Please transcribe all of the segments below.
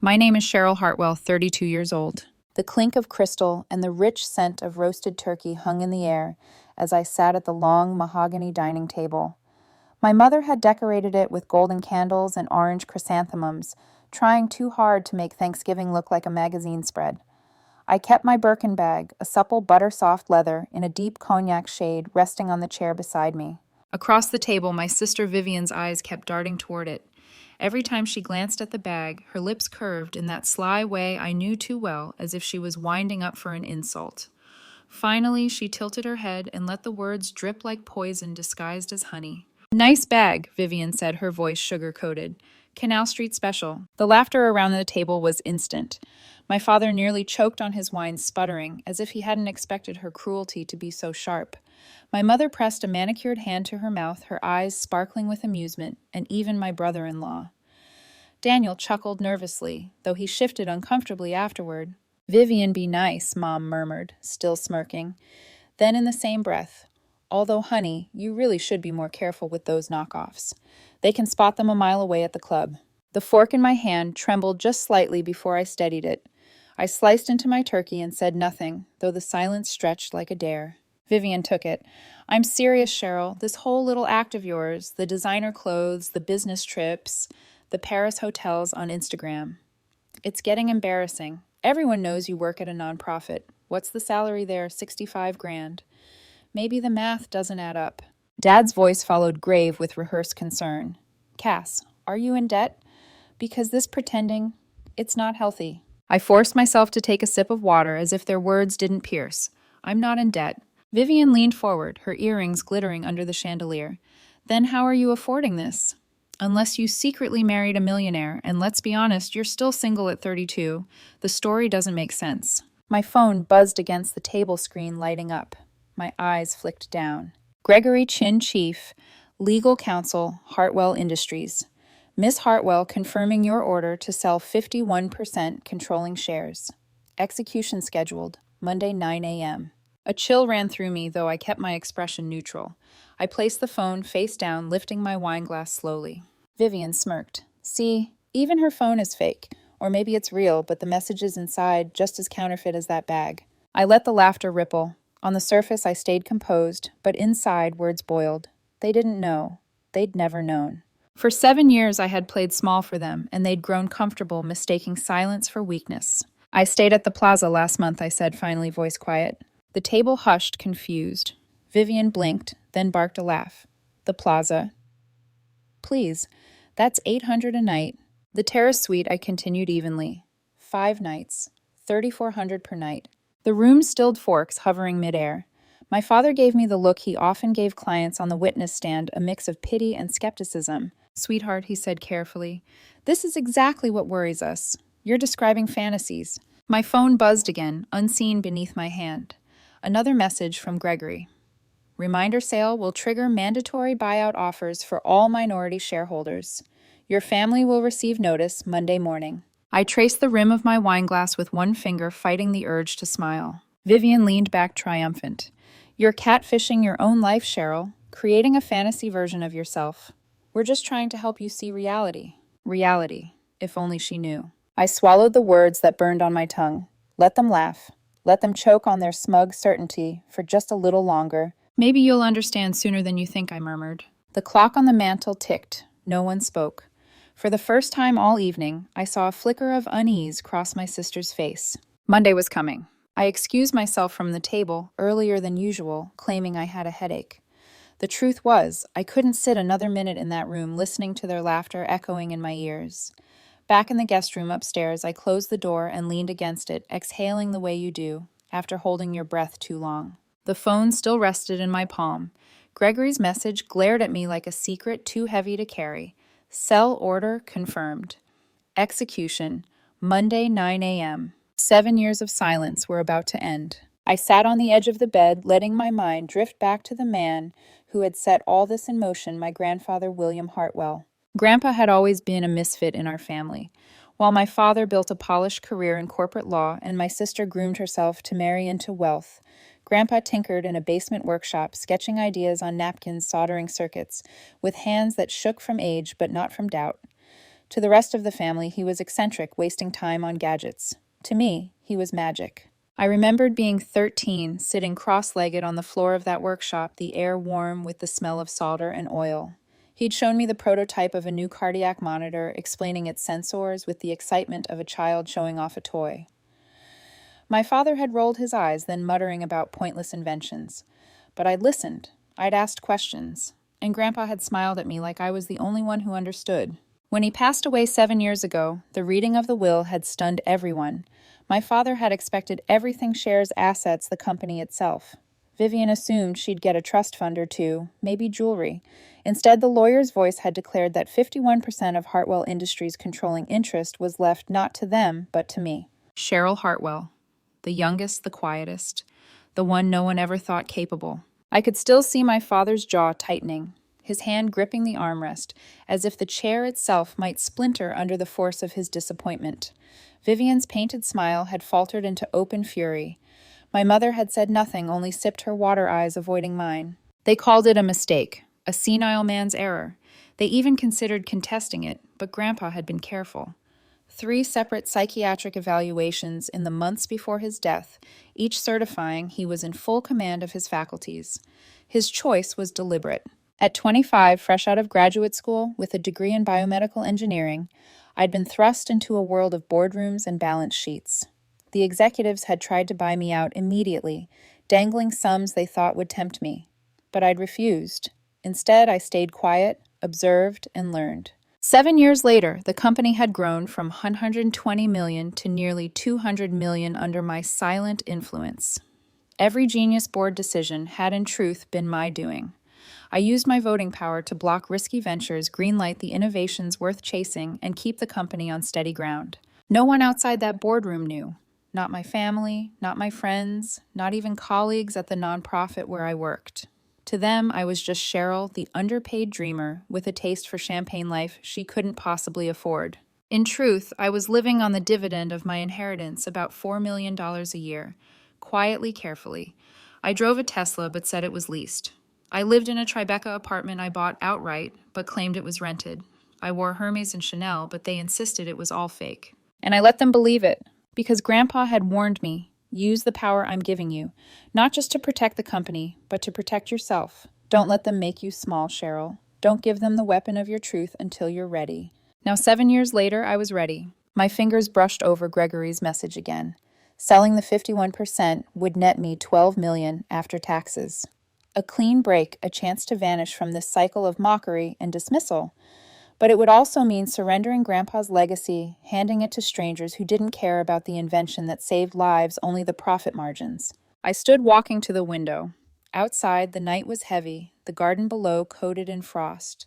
My name is Cheryl Hartwell, 32 years old. The clink of crystal and the rich scent of roasted turkey hung in the air as I sat at the long mahogany dining table. My mother had decorated it with golden candles and orange chrysanthemums, trying too hard to make Thanksgiving look like a magazine spread. I kept my Birkin bag, a supple butter-soft leather in a deep cognac shade, resting on the chair beside me. Across the table, my sister Vivian's eyes kept darting toward it. Every time she glanced at the bag, her lips curved in that sly way I knew too well, as if she was winding up for an insult. Finally, she tilted her head and let the words drip like poison disguised as honey. "Nice bag," Vivian said, her voice sugar-coated. "Canal Street special." The laughter around the table was instant. My father nearly choked on his wine, sputtering, as if he hadn't expected her cruelty to be so sharp. My mother pressed a manicured hand to her mouth, her eyes sparkling with amusement, and even my brother-in-law. Daniel chuckled nervously, though he shifted uncomfortably afterward. "Vivian, be nice," Mom murmured, still smirking. Then in the same breath, "Although, honey, you really should be more careful with those knockoffs. They can spot them a mile away at the club." The fork in my hand trembled just slightly before I steadied it. I sliced into my turkey and said nothing, though the silence stretched like a dare. Vivian took it. "I'm serious, Cheryl. This whole little act of yours, the designer clothes, the business trips, the Paris hotels on Instagram. It's getting embarrassing. Everyone knows you work at a nonprofit. What's the salary there? 65 grand. Maybe the math doesn't add up." Dad's voice followed grave with rehearsed concern. "Cass, are you in debt? Because this pretending, it's not healthy." I forced myself to take a sip of water as if their words didn't pierce. "I'm not in debt." Vivian leaned forward, her earrings glittering under the chandelier. "Then how are you affording this? Unless you secretly married a millionaire, and let's be honest, you're still single at 32, the story doesn't make sense." My phone buzzed against the table screen, lighting up. My eyes flicked down. Gregory Chin Chief, Legal Counsel, Hartwell Industries. "Miss Hartwell confirming your order to sell 51% controlling shares. Execution scheduled, Monday 9 a.m. A chill ran through me, though I kept my expression neutral. I placed the phone face down, lifting my wine glass slowly. Vivian smirked. "See, even her phone is fake. Or maybe it's real, but the messages inside just as counterfeit as that bag." I let the laughter ripple. On the surface, I stayed composed, but inside, words boiled. They didn't know. They'd never known. For 7 years, I had played small for them, and they'd grown comfortable mistaking silence for weakness. "I stayed at the plaza last month," I said, finally, voice quiet. The table hushed, confused. Vivian blinked, then barked a laugh. "The plaza?" "Please, that's $800 a night." "The terrace suite," I continued evenly. 5 nights, $3,400 per night. The room stilled forks, hovering midair. My father gave me the look he often gave clients on the witness stand, a mix of pity and skepticism. "Sweetheart," he said carefully, "this is exactly what worries us. You're describing fantasies." My phone buzzed again, unseen beneath my hand. Another message from Gregory. "Reminder sale will trigger mandatory buyout offers for all minority shareholders. Your family will receive notice Monday morning." I traced the rim of my wineglass with one finger, fighting the urge to smile. Vivian leaned back triumphant. "You're catfishing your own life, Cheryl, creating a fantasy version of yourself. We're just trying to help you see reality." Reality, if only she knew. I swallowed the words that burned on my tongue. Let them laugh. Let them choke on their smug certainty for just a little longer. "Maybe you'll understand sooner than you think," I murmured. The clock on the mantel ticked. No one spoke. For the first time all evening, I saw a flicker of unease cross my sister's face. Monday was coming. I excused myself from the table earlier than usual, claiming I had a headache. The truth was, I couldn't sit another minute in that room listening to their laughter echoing in my ears. Back in the guest room upstairs, I closed the door and leaned against it, exhaling the way you do, after holding your breath too long. The phone still rested in my palm. Gregory's message glared at me like a secret too heavy to carry. Sell order confirmed. Execution, Monday 9 a.m. 7 years of silence were about to end. I sat on the edge of the bed, letting my mind drift back to the man who had set all this in motion, my grandfather, William Hartwell. Grandpa had always been a misfit in our family. While my father built a polished career in corporate law and my sister groomed herself to marry into wealth, Grandpa tinkered in a basement workshop, sketching ideas on napkins, soldering circuits, with hands that shook from age but not from doubt. To the rest of the family, he was eccentric, wasting time on gadgets. To me, he was magic. I remembered being 13, sitting cross-legged on the floor of that workshop, the air warm with the smell of solder and oil. He'd shown me the prototype of a new cardiac monitor, explaining its sensors with the excitement of a child showing off a toy. My father had rolled his eyes, then muttering about pointless inventions. But I'd listened. I'd asked questions. And Grandpa had smiled at me like I was the only one who understood. When he passed away 7 years ago, the reading of the will had stunned everyone. My father had expected everything shares assets the company itself. Vivian assumed she'd get a trust fund or two, maybe jewelry. Instead, the lawyer's voice had declared that 51% of Hartwell Industries' controlling interest was left not to them, but to me. Cheryl Hartwell. The youngest, the quietest. The one no one ever thought capable. I could still see my father's jaw tightening, his hand gripping the armrest, as if the chair itself might splinter under the force of his disappointment. Vivian's painted smile had faltered into open fury. My mother had said nothing, only sipped her water eyes, avoiding mine. They called it a mistake, a senile man's error. They even considered contesting it, but Grandpa had been careful. 3 separate psychiatric evaluations in the months before his death, each certifying he was in full command of his faculties. His choice was deliberate. At 25, fresh out of graduate school with a degree in biomedical engineering, I'd been thrust into a world of boardrooms and balance sheets. The executives had tried to buy me out immediately, dangling sums they thought would tempt me. But I'd refused. Instead, I stayed quiet, observed, and learned. 7 years later, the company had grown from $120 million to nearly $200 million under my silent influence. Every genius board decision had in truth been my doing. I used my voting power to block risky ventures, greenlight the innovations worth chasing, and keep the company on steady ground. No one outside that boardroom knew. Not my family, not my friends, not even colleagues at the nonprofit where I worked. To them, I was just Cheryl, the underpaid dreamer with a taste for champagne life she couldn't possibly afford. In truth, I was living on the dividend of my inheritance, about $4 million a year, quietly, carefully. I drove a Tesla but said it was leased. I lived in a Tribeca apartment I bought outright but claimed it was rented. I wore Hermès and Chanel, but they insisted it was all fake. And I let them believe it, because Grandpa had warned me. Use the power I'm giving you, not just to protect the company, but to protect yourself. Don't let them make you small, Cheryl. Don't give them the weapon of your truth until you're ready. Now, 7 years later, I was ready. My fingers brushed over Gregory's message again. Selling the 51% would net me $12 million after taxes. A clean break, a chance to vanish from this cycle of mockery and dismissal. But it would also mean surrendering Grandpa's legacy, handing it to strangers who didn't care about the invention that saved lives, only the profit margins. I stood walking to the window. Outside, the night was heavy, the garden below coated in frost.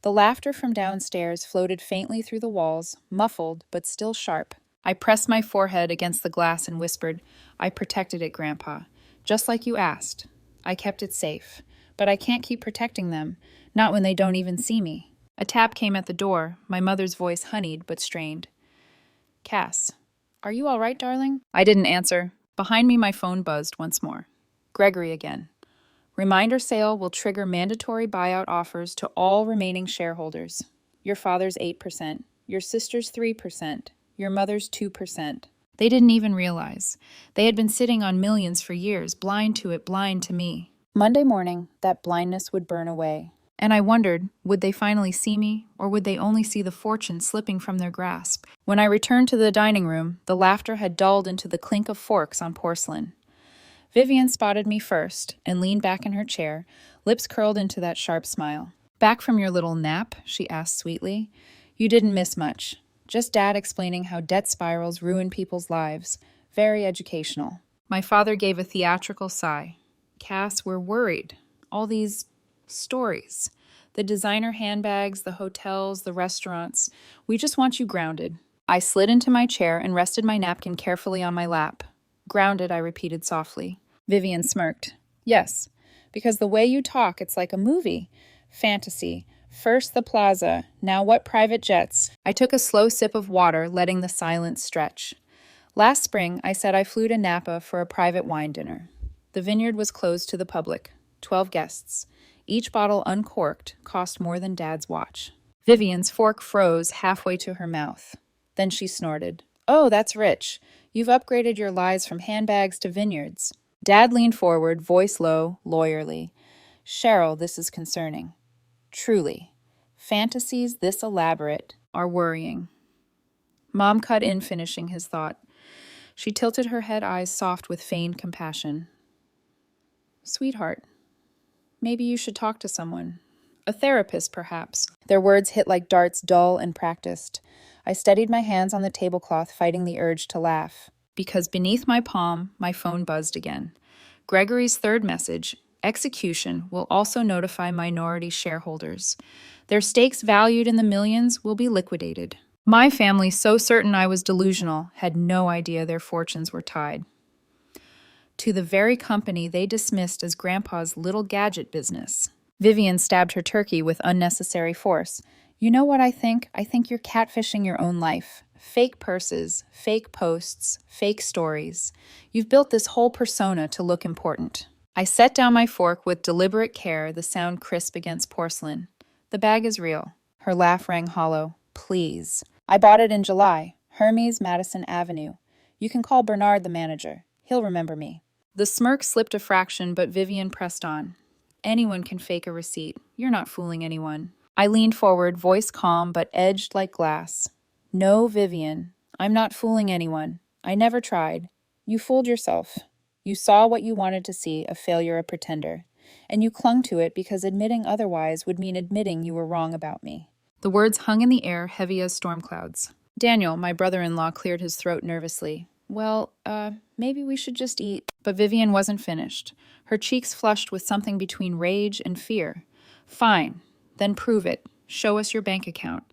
The laughter from downstairs floated faintly through the walls, muffled but still sharp. I pressed my forehead against the glass and whispered, "I protected it, Grandpa, just like you asked. I kept it safe, but I can't keep protecting them, not when they don't even see me." A tap came at the door, my mother's voice honeyed but strained. "Cass, are you all right, darling?" I didn't answer. Behind me, my phone buzzed once more. Gregory again. "Reminder sale will trigger mandatory buyout offers to all remaining shareholders. Your father's 8%, your sister's 3%, your mother's 2%. They didn't even realize. They had been sitting on millions for years, blind to it, blind to me. Monday morning, that blindness would burn away. And I wondered, would they finally see me, or would they only see the fortune slipping from their grasp? When I returned to the dining room, the laughter had dulled into the clink of forks on porcelain. Vivian spotted me first and leaned back in her chair, lips curled into that sharp smile. "Back from your little nap?" she asked sweetly. "You didn't miss much. Just Dad explaining how debt spirals ruin people's lives. Very educational." My father gave a theatrical sigh. "Cass, we're worried. All these stories. The designer handbags, the hotels, the restaurants. We just want you grounded." I slid into my chair and rested my napkin carefully on my lap. "Grounded," I repeated softly. Vivian smirked. "Yes, because the way you talk, it's like a movie. Fantasy. First the plaza, now what private jets?" I took a slow sip of water, letting the silence stretch. "Last spring, I said I flew to Napa for a private wine dinner. The vineyard was closed to the public. 12 guests. Each bottle uncorked cost more than Dad's watch. Vivian's fork froze halfway to her mouth. Then she snorted. Oh, that's rich. You've upgraded your lies from handbags to vineyards. Dad leaned forward, voice low, lawyerly. Cheryl, this is concerning. Truly. Fantasies this elaborate are worrying. Mom cut in, finishing his thought. She tilted her head, eyes soft with feigned compassion. Sweetheart, maybe you should talk to someone. A therapist, perhaps. Their words hit like darts, dull and practiced. I steadied my hands on the tablecloth, fighting the urge to laugh. Because beneath my palm, my phone buzzed again. Gregory's third message, execution, will also notify minority shareholders. Their stakes valued in the millions will be liquidated. My family, so certain I was delusional, had no idea their fortunes were tied to the very company they dismissed as Grandpa's little gadget business. Vivian stabbed her turkey with unnecessary force. You know what I think? I think you're catfishing your own life. Fake purses, fake posts, fake stories. You've built this whole persona to look important. I set down my fork with deliberate care, the sound crisp against porcelain. The bag is real. Her laugh rang hollow. Please. I bought it in July. Hermès, Madison Avenue. You can call Bernard the manager. He'll remember me. The smirk slipped a fraction, but Vivian pressed on. Anyone can fake a receipt. You're not fooling anyone. I leaned forward, voice calm but edged like glass. No, Vivian. I'm not fooling anyone. I never tried. You fooled yourself. You saw what you wanted to see, a failure, a pretender. And you clung to it because admitting otherwise would mean admitting you were wrong about me. The words hung in the air, heavy as storm clouds. Daniel, my brother-in-law, cleared his throat nervously. Well, maybe we should just eat. But Vivian wasn't finished. Her cheeks flushed with something between rage and fear. Fine. Then prove it. Show us your bank account.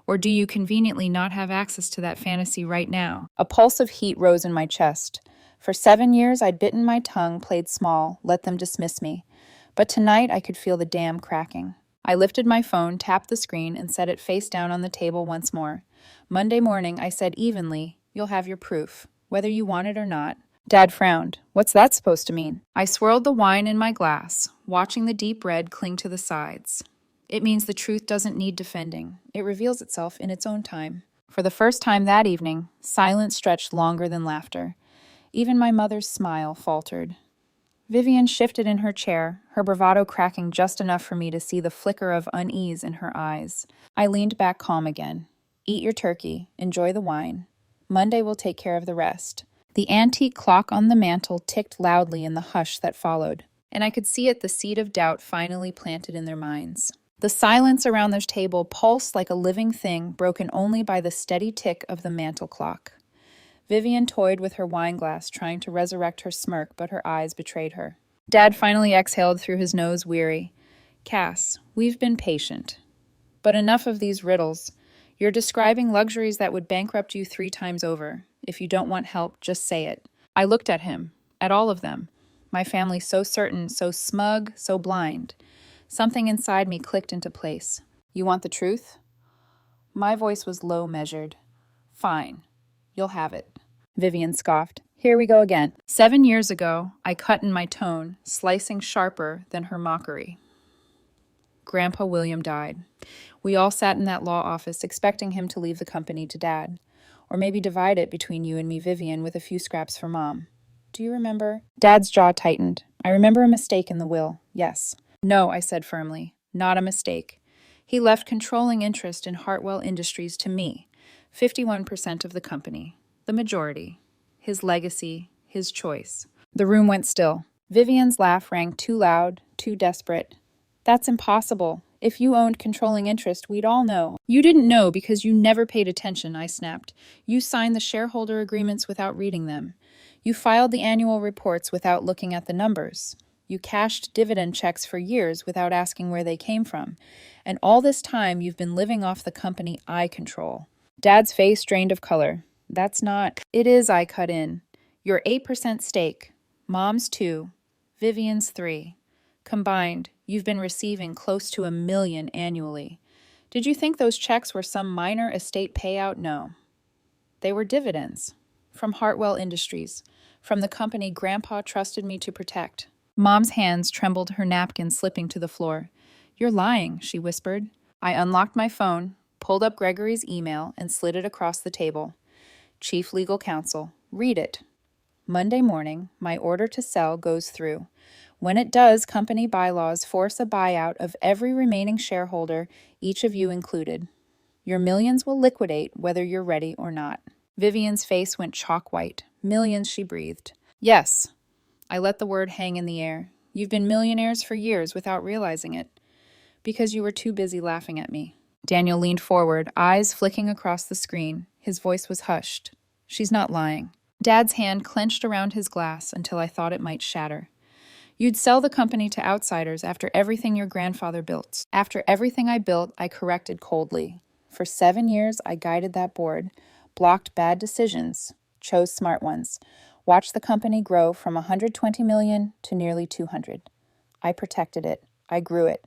Or do you conveniently not have access to that fantasy right now? A pulse of heat rose in my chest. For 7 years, I'd bitten my tongue, played small, let them dismiss me. But tonight, I could feel the dam cracking. I lifted my phone, tapped the screen, and set it face down on the table once more. Monday morning, I said evenly, you'll have your proof, whether you want it or not. Dad frowned. What's that supposed to mean? I swirled the wine in my glass, watching the deep red cling to the sides. It means the truth doesn't need defending. It reveals itself in its own time. For the first time that evening, silence stretched longer than laughter. Even my mother's smile faltered. Vivian shifted in her chair, her bravado cracking just enough for me to see the flicker of unease in her eyes. I leaned back calm again. Eat your turkey. Enjoy the wine. Monday will take care of the rest. The antique clock on the mantel ticked loudly in the hush that followed, and I could see it, the seed of doubt finally planted in their minds. The silence around their table pulsed like a living thing, broken only by the steady tick of the mantel clock. Vivian toyed with her wine glass, trying to resurrect her smirk, but her eyes betrayed her. Dad finally exhaled through his nose, weary. Cass, we've been patient. But enough of these riddles. You're describing luxuries that would bankrupt you 3 times over. If you don't want help, just say it. I looked at him, at all of them. My family so certain, so smug, so blind. Something inside me clicked into place. You want the truth? My voice was low, measured. Fine. You'll have it. Vivian scoffed. Here we go again. 7 years ago, I cut in my tone, slicing sharper than her mockery. Grandpa William died. We all sat in that law office, expecting him to leave the company to Dad. Or maybe divide it between you and me, Vivian, with a few scraps for Mom. Do you remember? Dad's jaw tightened. I remember a mistake in the will, yes. No, I said firmly. Not a mistake. He left controlling interest in Hartwell Industries to me. 51% of the company. The majority. His legacy. His choice. The room went still. Vivian's laugh rang too loud, too desperate. That's impossible. If you owned controlling interest, we'd all know. You didn't know because you never paid attention, I snapped. You signed the shareholder agreements without reading them. You filed the annual reports without looking at the numbers. You cashed dividend checks for years without asking where they came from. And all this time, you've been living off the company I control. Dad's face drained of color. That's not... It is, I cut in. Your 8% stake. Mom's 2. Vivian's 3. Combined, you've been receiving close to $1 million annually. Did you think those checks were some minor estate payout? No. They were dividends. From Hartwell Industries. From the company Grandpa trusted me to protect. Mom's hands trembled, her napkin slipping to the floor. You're lying, she whispered. I unlocked my phone, pulled up Gregory's email, and slid it across the table. Chief Legal Counsel. Read it. Monday morning, my order to sell goes through. When it does, company bylaws force a buyout of every remaining shareholder, each of you included. Your millions will liquidate whether you're ready or not. Vivian's face went chalk white. Millions, she breathed. Yes. I let the word hang in the air. You've been millionaires for years without realizing it. Because you were too busy laughing at me. Daniel leaned forward, eyes flicking across the screen. His voice was hushed. She's not lying. Dad's hand clenched around his glass until I thought it might shatter. You'd sell the company to outsiders after everything your grandfather built. After everything I built, I corrected coldly. For 7 years, I guided that board, blocked bad decisions, chose smart ones, watched the company grow from 120 million to nearly 200. I protected it. I grew it.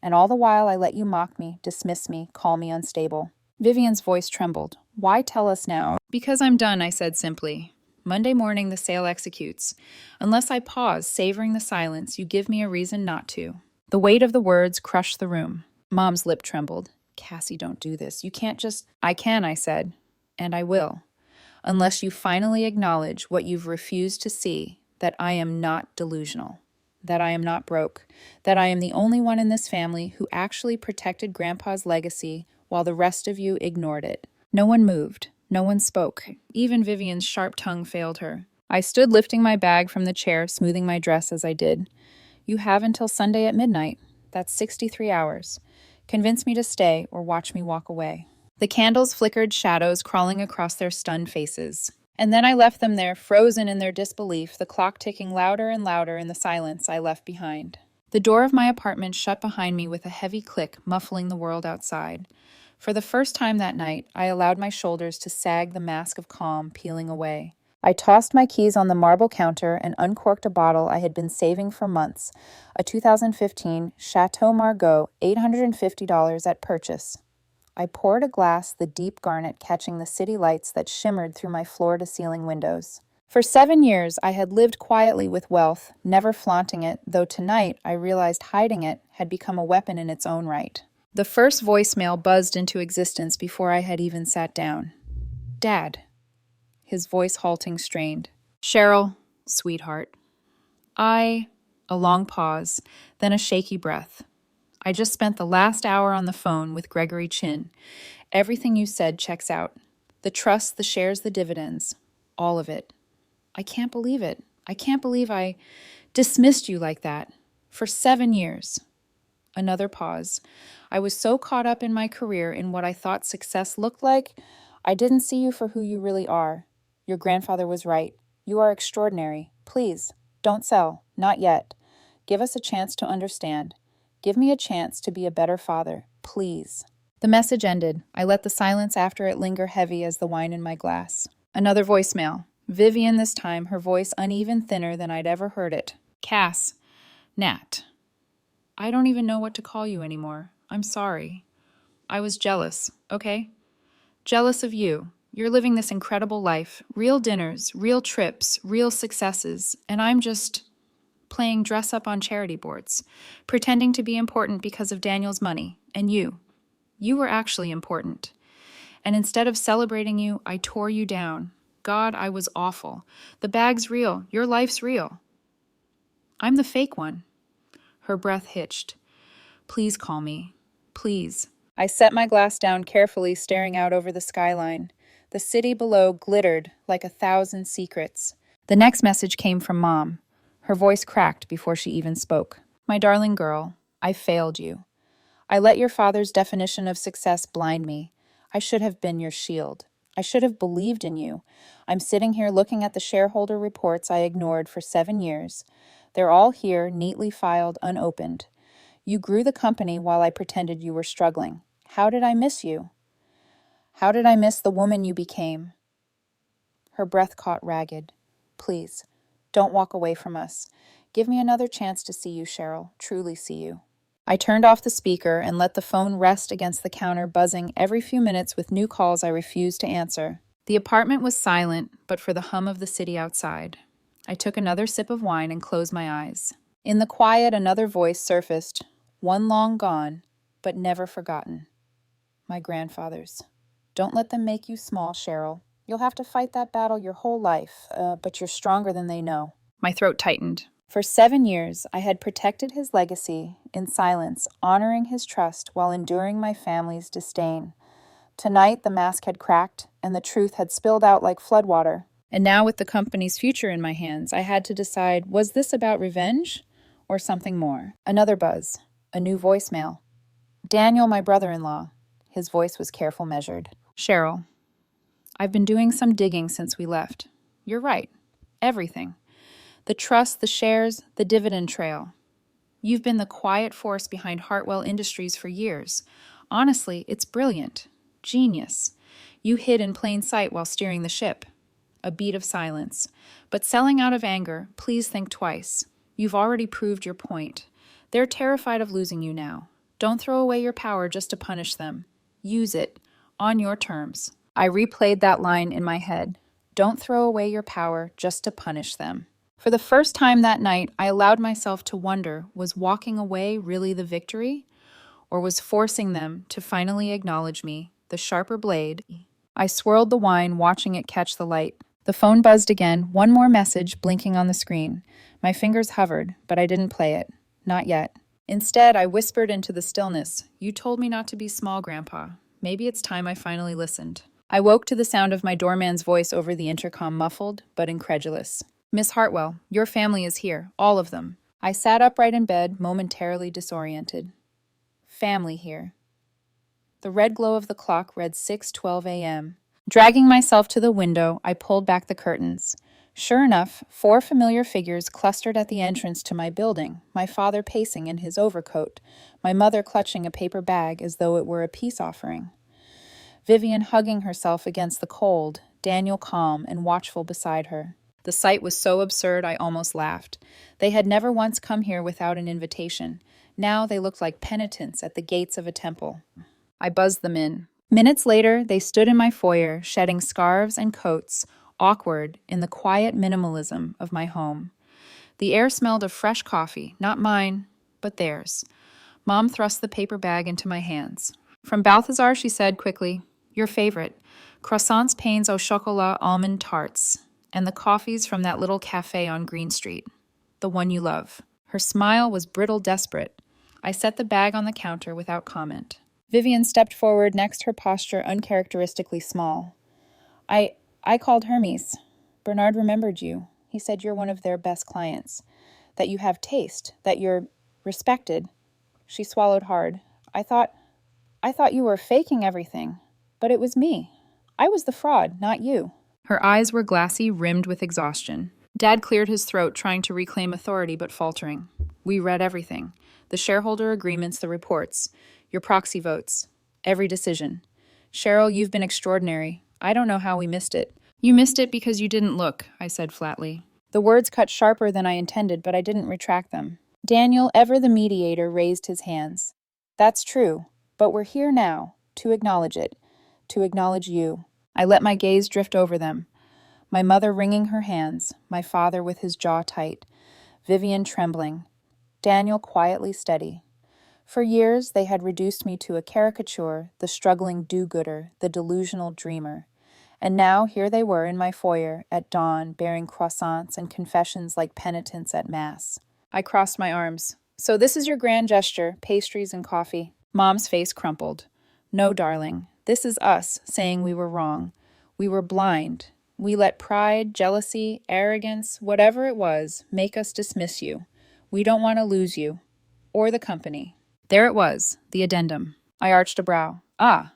And all the while, I let you mock me, dismiss me, call me unstable. Vivian's voice trembled. Why tell us now? Because I'm done, I said simply. Monday morning, the sale executes. Unless I pause, savoring the silence, you give me a reason not to. The weight of the words crushed the room. Mom's lip trembled. Cassie, don't do this. You can't just... I can, I said. And I will. Unless you finally acknowledge what you've refused to see, that I am not delusional. That I am not broke. That I am the only one in this family who actually protected Grandpa's legacy while the rest of you ignored it. No one moved. No one spoke. Even Vivian's sharp tongue failed her. I stood lifting my bag from the chair, smoothing my dress as I did. You have until Sunday at midnight. That's 63 hours. Convince me to stay or watch me walk away. The candles flickered shadows crawling across their stunned faces. And then I left them there, frozen in their disbelief, the clock ticking louder and louder in the silence I left behind. The door of my apartment shut behind me with a heavy click, muffling the world outside. For the first time that night, I allowed my shoulders to sag, the mask of calm peeling away. I tossed my keys on the marble counter and uncorked a bottle I had been saving for months, a 2015 Chateau Margaux, $850 at purchase. I poured a glass, the deep garnet catching the city lights that shimmered through my floor-to-ceiling windows. For 7 years, I had lived quietly with wealth, never flaunting it, though tonight I realized hiding it had become a weapon in its own right. The first voicemail buzzed into existence before I had even sat down. Dad. His voice halting, strained. Cheryl, sweetheart. A long pause, then a shaky breath. I just spent the last hour on the phone with Gregory Chin. Everything you said checks out. The trust, the shares, the dividends. All of it. I can't believe it. I can't believe I dismissed you like that. For 7 years. Another pause. I was so caught up in my career, in what I thought success looked like, I didn't see you for who you really are. Your grandfather was right. You are extraordinary. Please, don't sell. Not yet. Give us a chance to understand. Give me a chance to be a better father. Please. The message ended. I let the silence after it linger heavy as the wine in my glass. Another voicemail. Vivian this time, her voice uneven, thinner than I'd ever heard it. Cass. Nat. I don't even know what to call you anymore. I'm sorry. I was jealous, okay? Jealous of you. You're living this incredible life. Real dinners, real trips, real successes. And I'm just playing dress up on charity boards, pretending to be important because of Daniel's money. And you. You were actually important. And instead of celebrating you, I tore you down. God, I was awful. The bag's real. Your life's real. I'm the fake one. Her breath hitched. Please call me. Please. I set my glass down carefully, staring out over the skyline. The city below glittered like 1,000 secrets. The next message came from Mom. Her voice cracked before she even spoke. My darling girl, I failed you. I let your father's definition of success blind me. I should have been your shield. I should have believed in you. I'm sitting here looking at the shareholder reports I ignored for 7 years. They're all here, neatly filed, unopened. You grew the company while I pretended you were struggling. How did I miss you? How did I miss the woman you became? Her breath caught ragged. Please, don't walk away from us. Give me another chance to see you, Cheryl, truly see you. I turned off the speaker and let the phone rest against the counter, buzzing every few minutes with new calls I refused to answer. The apartment was silent, but for the hum of the city outside. I took another sip of wine and closed my eyes. In the quiet, another voice surfaced, one long gone, but never forgotten. My grandfather's. Don't let them make you small, Cheryl. You'll have to fight that battle your whole life, but you're stronger than they know. My throat tightened. For 7 years, I had protected his legacy in silence, honoring his trust while enduring my family's disdain. Tonight, the mask had cracked, and the truth had spilled out like floodwater. And now, with the company's future in my hands, I had to decide, was this about revenge or something more? Another buzz, a new voicemail. Daniel, my brother-in-law. His voice was careful, measured. Cheryl, I've been doing some digging since we left. You're right. Everything. The trust, the shares, the dividend trail. You've been the quiet force behind Hartwell Industries for years. Honestly, it's brilliant. Genius. You hid in plain sight while steering the ship. A beat of silence. But selling out of anger, please think twice. You've already proved your point. They're terrified of losing you now. Don't throw away your power just to punish them. Use it. On your terms. I replayed that line in my head. Don't throw away your power just to punish them. For the first time that night, I allowed myself to wonder, was walking away really the victory? Or was forcing them to finally acknowledge me, the sharper blade? I swirled the wine, watching it catch the light. The phone buzzed again, one more message blinking on the screen. My fingers hovered, but I didn't play it. Not yet. Instead, I whispered into the stillness, "You told me not to be small, Grandpa. Maybe it's time I finally listened." I woke to the sound of my doorman's voice over the intercom, muffled but incredulous. "Miss Hartwell, your family is here, all of them." I sat upright in bed, momentarily disoriented. Family here. The red glow of the clock read 6:12 a.m. Dragging myself to the window, I pulled back the curtains. Sure enough, 4 familiar figures clustered at the entrance to my building, my father pacing in his overcoat, my mother clutching a paper bag as though it were a peace offering. Vivian hugging herself against the cold, Daniel calm and watchful beside her. The sight was so absurd I almost laughed. They had never once come here without an invitation. Now they looked like penitents at the gates of a temple. I buzzed them in. Minutes later, they stood in my foyer, shedding scarves and coats, awkward in the quiet minimalism of my home. The air smelled of fresh coffee, not mine, but theirs. Mom thrust the paper bag into my hands. "From Balthazar," she said quickly. "Your favorite. Croissants, pains au chocolat, almond tarts. And the coffees from that little cafe on Green Street. The one you love." Her smile was brittle, desperate. I set the bag on the counter without comment. Vivian stepped forward, next her posture uncharacteristically small. I called Hermès. Bernard remembered you. He said you're one of their best clients. That you have taste. That you're respected. She swallowed hard. I thought you were faking everything. But it was me. I was the fraud, not you." Her eyes were glassy, rimmed with exhaustion. Dad cleared his throat, trying to reclaim authority, but faltering. "We read everything. The shareholder agreements, the reports. Your proxy votes. Every decision. Cheryl, you've been extraordinary. I don't know how we missed it." "You missed it because you didn't look," I said flatly. The words cut sharper than I intended, but I didn't retract them. Daniel, ever the mediator, raised his hands. "That's true, but we're here now, to acknowledge it, to acknowledge you." I let my gaze drift over them. My mother wringing her hands, my father with his jaw tight, Vivian trembling, Daniel quietly steady. For years, they had reduced me to a caricature, the struggling do-gooder, the delusional dreamer. And now here they were in my foyer at dawn, bearing croissants and confessions like penitents at Mass. I crossed my arms. "So this is your grand gesture, pastries and coffee." Mom's face crumpled. "No, darling. This is us saying we were wrong. We were blind. We let pride, jealousy, arrogance, whatever it was, make us dismiss you. We don't want to lose you. Or the company." There it was, the addendum. I arched a brow. "Ah,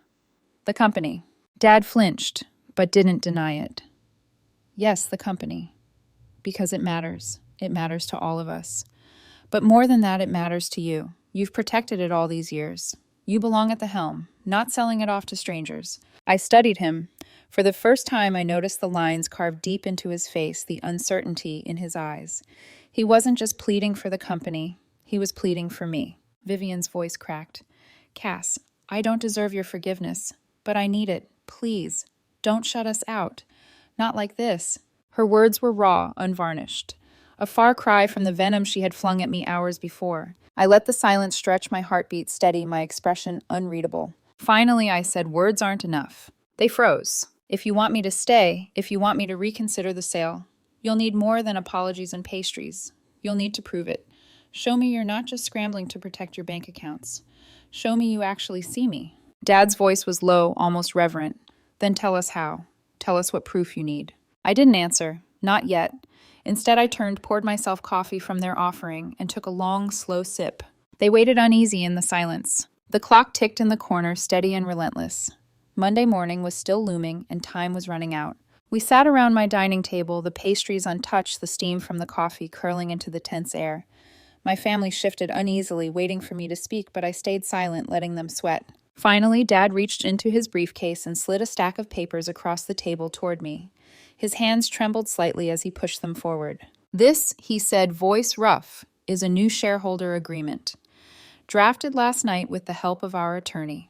the company." Dad flinched, but didn't deny it. "Yes, the company. Because it matters. It matters to all of us. But more than that, it matters to you. You've protected it all these years. You belong at the helm, not selling it off to strangers." I studied him. For the first time, I noticed the lines carved deep into his face, the uncertainty in his eyes. He wasn't just pleading for the company. He was pleading for me. Vivian's voice cracked. "Cass, I don't deserve your forgiveness, but I need it. Please, don't shut us out. Not like this." Her words were raw, unvarnished. A far cry from the venom she had flung at me hours before. I let the silence stretch my heartbeat steady, my expression unreadable. Finally, I said, words aren't enough. They froze. If you want me to stay, if you want me to reconsider the sale, you'll need more than apologies and pastries. You'll need to prove it. Show me you're not just scrambling to protect your bank accounts. Show me you actually see me. Dad's voice was low, almost reverent. Then tell us how. Tell us what proof you need. I didn't answer. Not yet. Instead, I turned, poured myself coffee from their offering, and took a long, slow sip. They waited uneasy in the silence. The clock ticked in the corner, steady and relentless. Monday morning was still looming, and time was running out. We sat around my dining table, the pastries untouched, the steam from the coffee curling into the tense air. My family shifted uneasily, waiting for me to speak, but I stayed silent, letting them sweat. Finally, Dad reached into his briefcase and slid a stack of papers across the table toward me. His hands trembled slightly as he pushed them forward. This, he said, voice rough, is a new shareholder agreement. Drafted last night with the help of our attorney.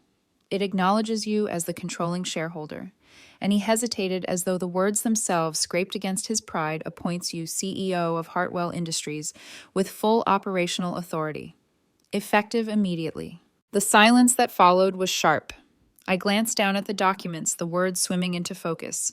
It acknowledges you as the controlling shareholder. And he hesitated as though the words themselves, scraped against his pride, appoints you CEO of Hartwell Industries with full operational authority. Effective immediately. The silence that followed was sharp. I glanced down at the documents, the words swimming into focus.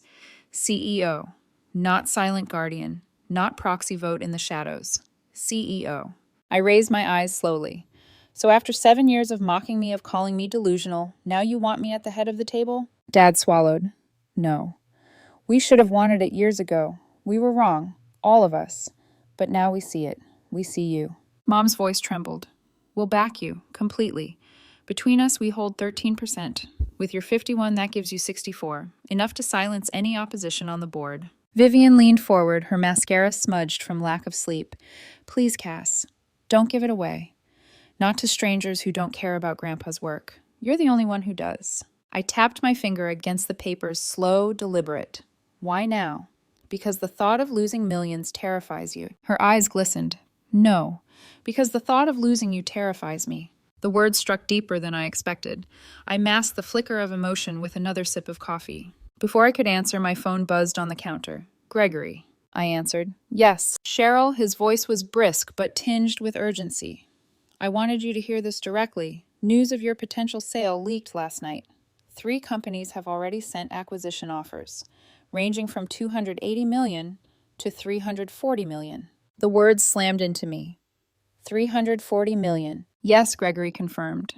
CEO, not silent guardian, not proxy vote in the shadows. CEO. I raised my eyes slowly. So after 7 years of mocking me, of calling me delusional, now you want me at the head of the table? Dad swallowed. No. We should have wanted it years ago. We were wrong, all of us. But now we see it. We see you. Mom's voice trembled. We'll back you, completely. Between us, we hold 13%. With your 51, that gives you 64. Enough to silence any opposition on the board. Vivian leaned forward, her mascara smudged from lack of sleep. Please, Cass, don't give it away. Not to strangers who don't care about Grandpa's work. You're the only one who does. I tapped my finger against the papers, slow, deliberate. Why now? Because the thought of losing millions terrifies you. Her eyes glistened. No, because the thought of losing you terrifies me. The words struck deeper than I expected. I masked the flicker of emotion with another sip of coffee. Before I could answer, my phone buzzed on the counter. Gregory, I answered. Yes. Cheryl, his voice was brisk but tinged with urgency. I wanted you to hear this directly. News of your potential sale leaked last night. 3 companies have already sent acquisition offers, ranging from $280 million to $340 million. The words slammed into me. $340 million. Yes, Gregory confirmed.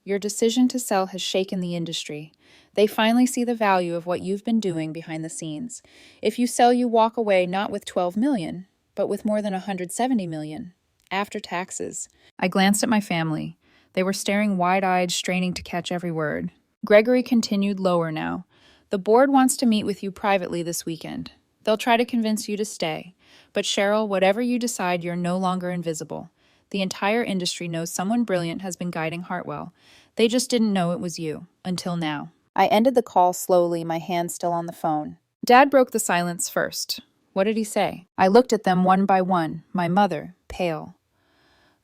Your decision to sell has shaken the industry. They finally see the value of what you've been doing behind the scenes. If you sell, you walk away not with $12 million, but with more than $170 million. After taxes. I glanced at my family. They were staring wide-eyed, straining to catch every word. Gregory continued lower now. The board wants to meet with you privately this weekend. They'll try to convince you to stay. But Cheryl, whatever you decide, you're no longer invisible. The entire industry knows someone brilliant has been guiding Hartwell. They just didn't know it was you, until now. I ended the call slowly, my hand still on the phone. Dad broke the silence first. What did he say? I looked at them one by one, my mother, pale.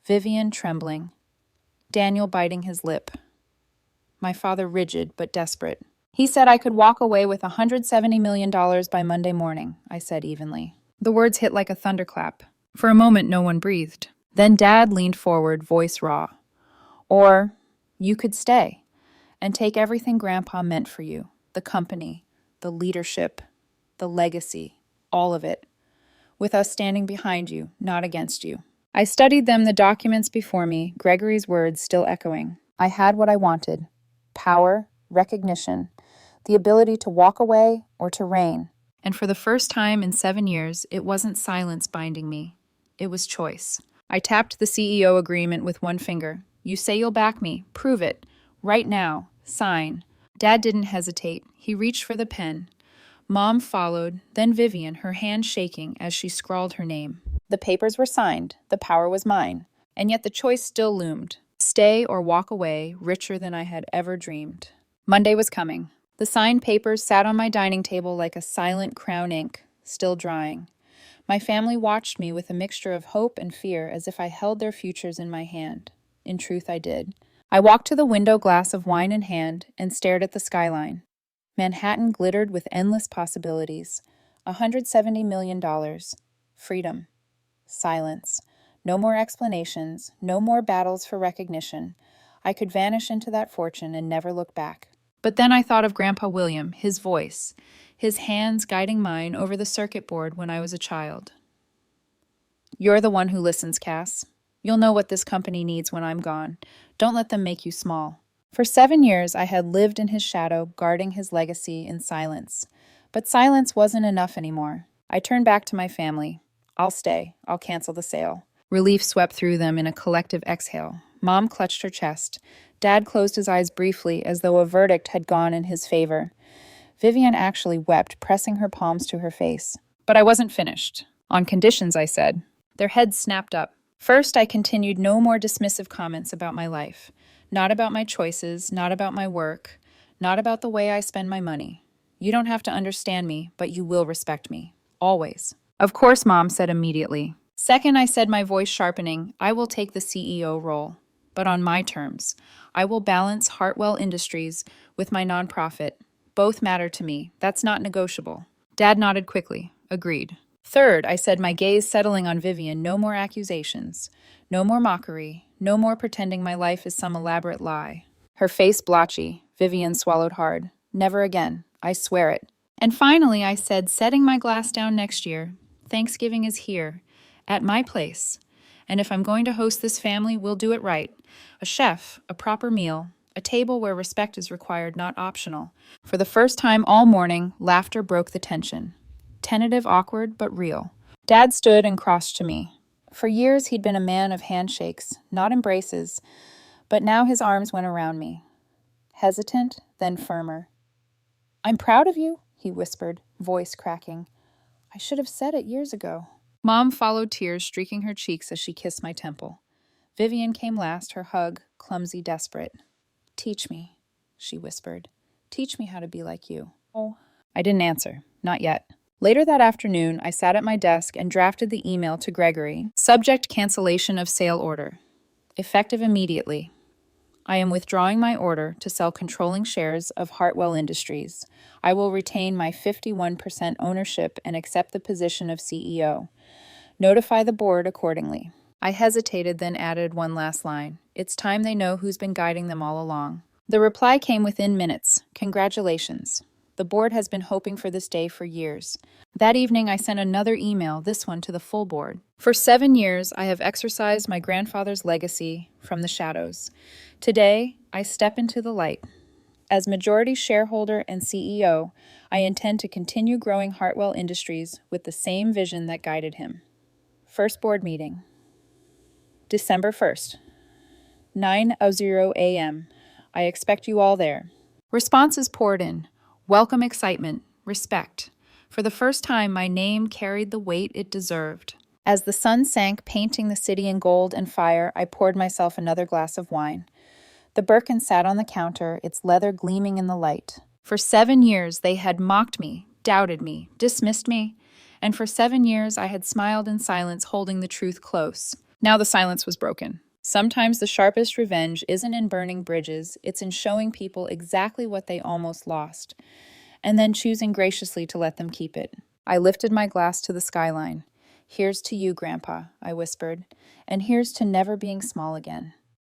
Vivian, trembling. Daniel biting his lip. My father rigid but desperate. He said I could walk away with $170 million by Monday morning, I said evenly. The words hit like a thunderclap. For a moment, no one breathed. Then Dad leaned forward, voice raw. Or you could stay and take everything Grandpa meant for you, the company, the leadership, the legacy, all of it, with us standing behind you, not against you. I studied them, the documents before me, Gregory's words still echoing. I had what I wanted. Power, recognition, the ability to walk away or to reign. And for the first time in 7 years, it wasn't silence binding me. It was choice. I tapped the CEO agreement with one finger. You say you'll back me. Prove it. Right now. Sign. Dad didn't hesitate. He reached for the pen. Mom followed, then Vivian, her hand shaking as she scrawled her name. The papers were signed. The power was mine. And yet the choice still loomed. Stay or walk away, richer than I had ever dreamed. Monday was coming. The signed papers sat on my dining table like a silent crown ink, still drying. My family watched me with a mixture of hope and fear as if I held their futures in my hand. In truth, I did. I walked to the window, glass of wine in hand, and stared at the skyline. Manhattan glittered with endless possibilities. $170 million. Freedom. Silence. No more explanations, no more battles for recognition. I could vanish into that fortune and never look back. But then I thought of Grandpa William, his voice, his hands guiding mine over the circuit board when I was a child. You're the one who listens, Cass. You'll know what this company needs when I'm gone. Don't let them make you small. For 7 years, I had lived in his shadow, guarding his legacy in silence. But silence wasn't enough anymore. I turned back to my family. I'll stay. I'll cancel the sale. Relief swept through them in a collective exhale. Mom clutched her chest. Dad closed his eyes briefly, as though a verdict had gone in his favor. Vivian actually wept, pressing her palms to her face. But I wasn't finished. On conditions, I said. Their heads snapped up. First, I continued no more dismissive comments about my life. Not about my choices, not about my work, not about the way I spend my money. You don't have to understand me, but you will respect me. Always. Of course, Mom said immediately. Second, I said, my voice sharpening, I will take the CEO role, but on my terms. I will balance Hartwell Industries with my nonprofit. Both matter to me. That's not negotiable. Dad nodded quickly. Agreed. Third, I said, my gaze settling on Vivian, no more accusations, no more mockery, no more pretending my life is some elaborate lie. Her face blotchy. Vivian swallowed hard. Never again. I swear it. And finally, I said, setting my glass down next year. Thanksgiving is here, at my place. And if I'm going to host this family, we'll do it right. A chef, a proper meal, a table where respect is required, not optional. For the first time all morning, laughter broke the tension. Tentative, awkward, but real. Dad stood and crossed to me. For years, he'd been a man of handshakes, not embraces, but now his arms went around me. Hesitant, then firmer. I'm proud of you, he whispered, voice cracking. I should have said it years ago. Mom followed, tears streaking her cheeks as she kissed my temple. Vivian came last, her hug, clumsy, desperate. Teach me, she whispered. Teach me how to be like you. Oh. I didn't answer. Not yet. Later that afternoon, I sat at my desk and drafted the email to Gregory. Subject: cancellation of sale order. Effective immediately. I am withdrawing my order to sell controlling shares of Hartwell Industries. I will retain my 51% ownership and accept the position of CEO. Notify the board accordingly. I hesitated, then added one last line. It's time they know who's been guiding them all along. The reply came within minutes. Congratulations. The board has been hoping for this day for years. That evening, I sent another email, this one to the full board. For 7 years, I have exercised my grandfather's legacy from the shadows. Today, I step into the light. As majority shareholder and CEO, I intend to continue growing Hartwell Industries with the same vision that guided him. First board meeting. December 1st, 9:00 a.m. I expect you all there. Responses poured in. Welcome excitement, respect. For the first time, my name carried the weight it deserved. As the sun sank, painting the city in gold and fire, I poured myself another glass of wine. The Birkin sat on the counter, its leather gleaming in the light. For 7 years, they had mocked me, doubted me, dismissed me, and for 7 years, I had smiled in silence, holding the truth close. Now the silence was broken. Sometimes the sharpest revenge isn't in burning bridges, it's in showing people exactly what they almost lost, and then choosing graciously to let them keep it. I lifted my glass to the skyline. Here's to you, Grandpa, I whispered, and here's to never being small again.